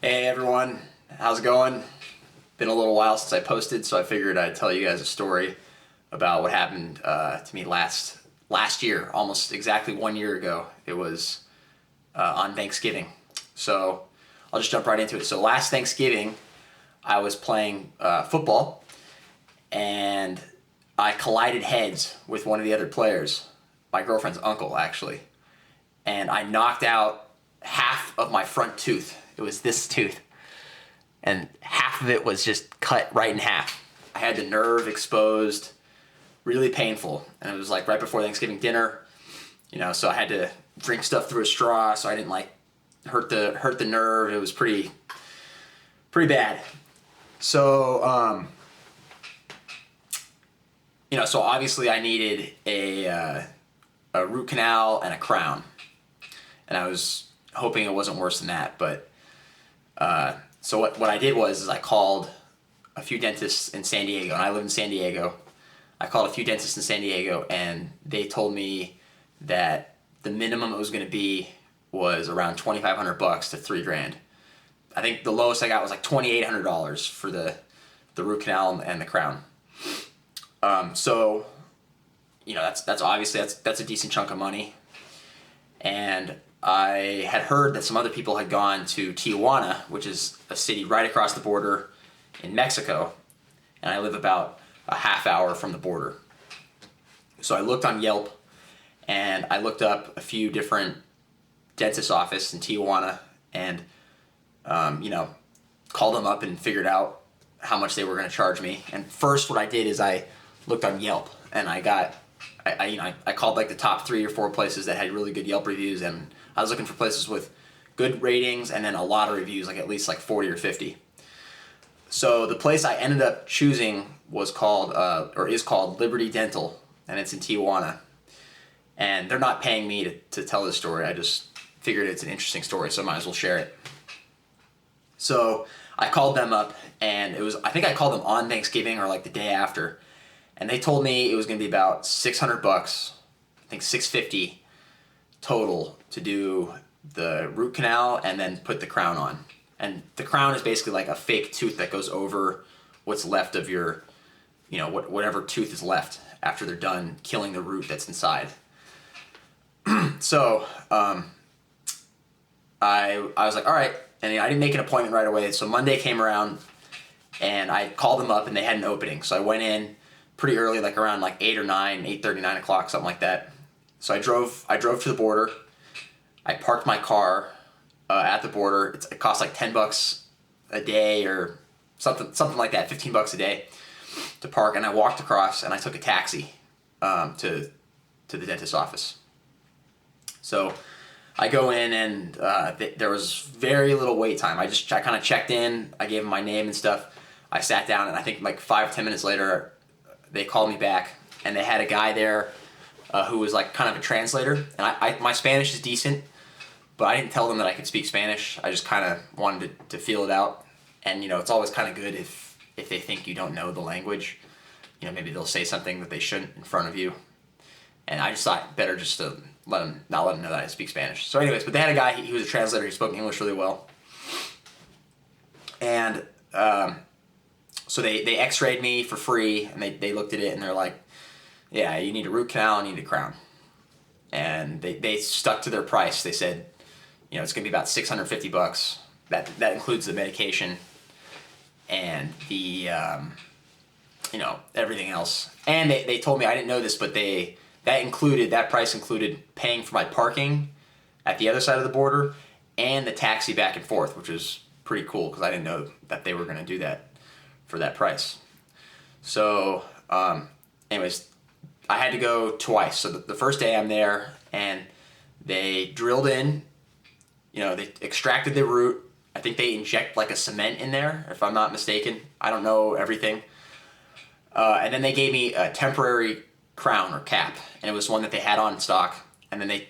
Hey everyone, how's it going? Been a little while since I posted, so I figured I'd tell you guys a story about what happened to me last year, almost exactly 1 year ago. It was on Thanksgiving. So I'll just jump right into it. So last Thanksgiving, I was playing football, and I collided heads with one of the other players, my girlfriend's uncle actually, and I knocked out half of my front tooth. It was this tooth, and half of it was just cut right in half. I had the nerve exposed, really painful, and it was like right before Thanksgiving dinner, so I had to drink stuff through a straw so I didn't like hurt the nerve. It was pretty bad. So so obviously I needed a root canal and a crown, and I was hoping it wasn't worse than that, but so what I did was I called a few dentists in San Diego, and I live in San Diego. I called a few dentists in San Diego, and they told me that the minimum it was going to be was around $2,500 to $3,000. I think the lowest I got was like $2,800 for the root canal and the crown. So that's obviously that's a decent chunk of money, and I had heard that some other people had gone to Tijuana, which is a city right across the border in Mexico, and I live about a half hour from the border. So I looked on Yelp, and I looked up a few different dentist offices in Tijuana, and called them up and figured out how much they were going to charge me. And first, what I did is I looked on Yelp, and I called like the top 3 or 4 places that had really good Yelp reviews, and I was looking for places with good ratings and then a lot of reviews, like at least like 40 or 50. So the place I ended up choosing was called is called Liberty Dental, and it's in Tijuana. And they're not paying me to tell this story. I just figured it's an interesting story, so I might as well share it. So I called them up, and I think I called them on Thanksgiving or like the day after, and they told me it was going to be about $600, I think $650 total to do the root canal and then put the crown on. And the crown is basically like a fake tooth that goes over what's left of your, whatever tooth is left after they're done killing the root that's inside. So I was like, all right, and I didn't make an appointment right away. So Monday came around, and I called them up, and they had an opening. So I went in pretty early, like around like 8 or 9, 8:30, 9 o'clock, something like that. So I drove to the border. I parked my car at the border. It costs like $10 a day or something like that, $15 a day to park. And I walked across, and I took a taxi to the dentist's office. So I go in, and there was very little wait time. I kind of checked in. I gave them my name and stuff. I sat down, and I think like 5-10 minutes later, they called me back, and they had a guy there who was like kind of a translator. And my Spanish is decent, but I didn't tell them that I could speak Spanish. I just kind of wanted to feel it out. And it's always kind of good if they think you don't know the language. Maybe they'll say something that they shouldn't in front of you. And I just thought better just to not let them know that I speak Spanish. So anyways, but they had a guy, he was a translator, he spoke English really well. And so they x-rayed me for free, and they looked at it, and they're like, yeah, you need a root canal and you need a crown. And they stuck to their price. They said, it's going to be about $650. That includes the medication and the, everything else. And they told me, I didn't know this, but that price included paying for my parking at the other side of the border and the taxi back and forth, which was pretty cool because I didn't know that they were going to do that for that price. So anyways, I had to go twice. So the first day I'm there, and they drilled in, they extracted the root. I think they inject like a cement in there, if I'm not mistaken. I don't know everything. And then they gave me a temporary crown or cap, and it was one that they had on stock. And then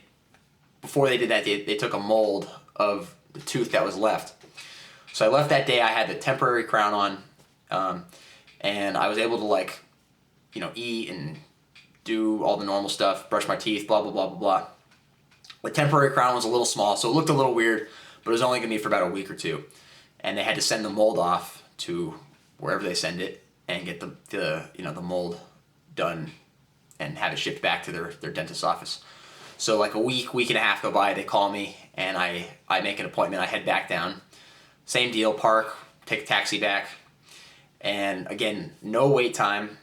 before they did that, they took a mold of the tooth that was left. So I left that day, I had the temporary crown on, and I was able to eat and do all the normal stuff, brush my teeth, blah, blah, blah, blah, blah. The temporary crown was a little small, so it looked a little weird, but it was only going to be for about a week or two. and they had to send the mold off to wherever they send it and get the mold done and have it shipped back to their dentist's office. So like a week and a half go by, they call me, and I make an appointment. I head back down. Same deal, park, take a taxi back. And again, no wait time.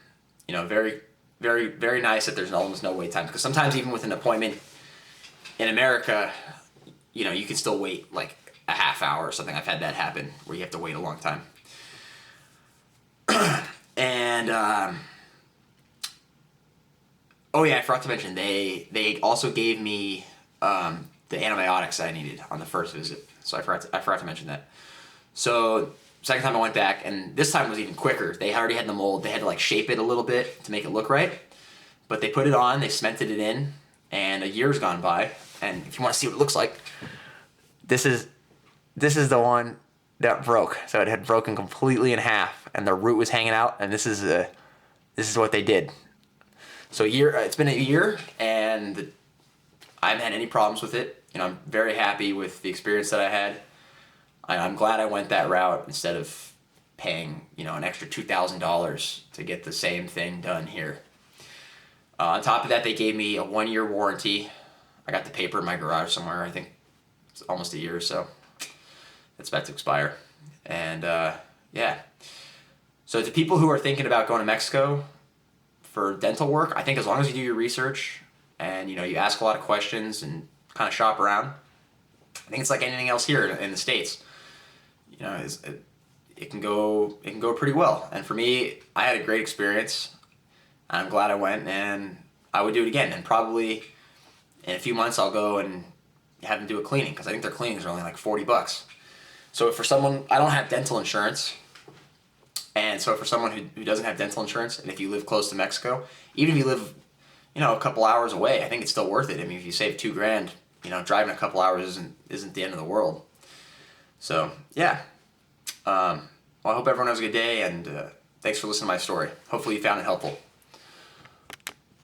Very, very, very nice that there's almost no wait time. Because sometimes even with an appointment in America, you can still wait like a half hour or something. I've had that happen where you have to wait a long time. And oh yeah, I forgot to mention they also gave me the antibiotics that I needed on the first visit. So I forgot to mention that. So second time I went back, and this time was even quicker. They already had the mold. They had to like shape it a little bit to make it look right. But they put it on, they cemented it in, and a year's gone by. And if you want to see what it looks like, this is the one that broke. So it had broken completely in half, and the root was hanging out. And this is what they did. So it's been a year, and I haven't had any problems with it. I'm very happy with the experience that I had. I'm glad I went that route instead of paying, an extra $2,000 to get the same thing done here. On top of that, they gave me a 1-year warranty. I got the paper in my garage somewhere. I think it's almost a year or so. It's about to expire. And yeah. So to people who are thinking about going to Mexico for dental work, I think as long as you do your research and, you ask a lot of questions and kind of shop around, I think it's like anything else here in the States. It can go pretty well. And for me, I had a great experience. I'm glad I went, and I would do it again. And probably in a few months, I'll go and have them do a cleaning, because I think their cleanings are only like $40. So for someone, I don't have dental insurance. And so for someone who doesn't have dental insurance, and if you live close to Mexico, even if you live, a couple hours away, I think it's still worth it. I mean, if you save $2,000, driving a couple hours isn't the end of the world. So yeah. Well, I hope everyone has a good day, and thanks for listening to my story. Hopefully you found it helpful.